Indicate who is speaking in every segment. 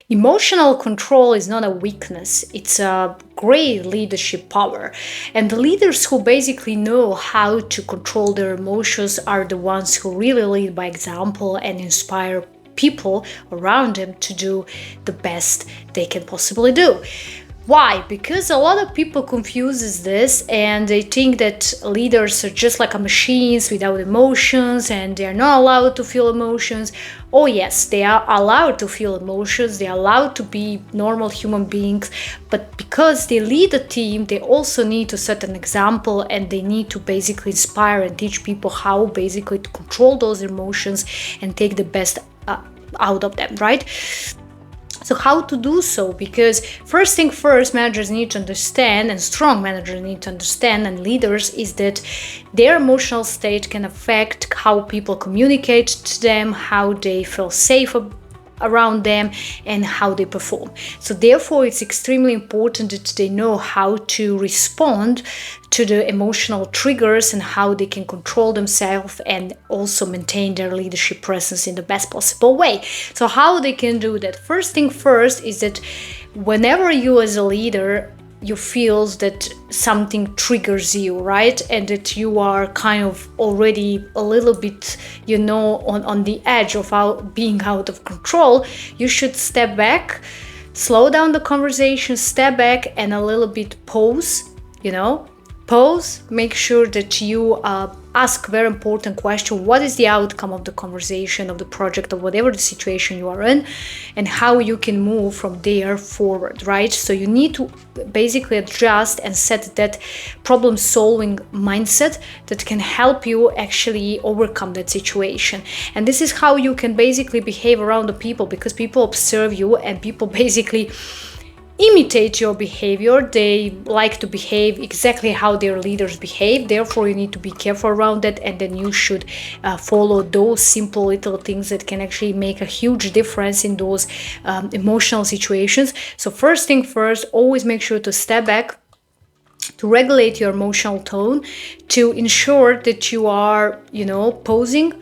Speaker 1: Emotional control is not a weakness, it's a great leadership power. And the leaders who basically know how to control their emotions are the ones who really lead by example and inspire people around them to do the best they can possibly do. Why? Because a lot of people confuses this and they think that leaders are just like a machines without emotions and they are not allowed to feel emotions. Oh yes, they are allowed to feel emotions, they are allowed to be normal human beings, but because they lead a team, they also need to set an example and they need to basically inspire and teach people how basically to control those emotions and take the best out of them, right? So how to do so? Because first thing first, managers need to understand, and strong managers need to understand, and leaders, is that their emotional state can affect how people communicate to them, how they feel safe around them, and how they perform. So therefore, it's extremely important that they know how to respond to the emotional triggers and how they can control themselves and also maintain their leadership presence in the best possible way. So how they can do that? First thing first is that whenever you as a leader you feel that something triggers you, right? And that you are kind of already a little bit, on the edge of being out of control, you should step back, slow down the conversation, step back and a little bit pause, pause, make sure that you ask very important question: what is the outcome of the conversation, of the project, or whatever the situation you are in, and how you can move from there forward, right? So you need to basically adjust and set that problem solving mindset that can help you actually overcome that situation. And this is how you can basically behave around the people, because people observe you and people basically imitate your behavior. They like to behave exactly how their leaders behave. Therefore, you need to be careful around that, and then you should follow those simple little things that can actually make a huge difference in those emotional situations. So first thing first, always make sure to step back, to regulate your emotional tone, to ensure that you are, pausing,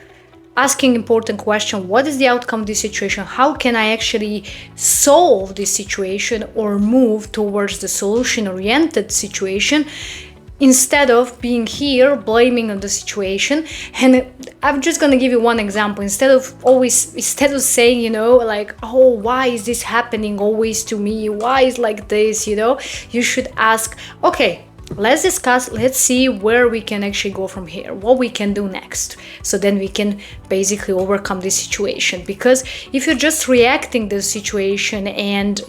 Speaker 1: asking important question: what is the outcome of this situation? How can I actually solve this situation or move towards the solution-oriented situation, instead of being here blaming on the situation? And I'm just gonna give you one example. Instead of saying, like, oh, why is this happening always to me? Why is like this? You should ask, okay, let's discuss, let's see where we can actually go from here, what we can do next. So then we can basically overcome this situation. Because if you're just reacting to the situation and,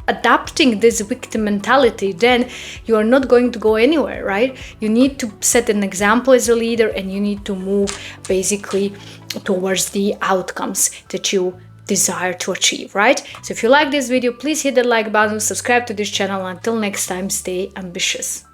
Speaker 1: adapting this victim mentality, then you are not going to go anywhere, right? You need to set an example as a leader, and you need to move basically towards the outcomes that you desire to achieve, right? So if you like this video, please hit the like button, subscribe to this channel. Until next time, stay ambitious.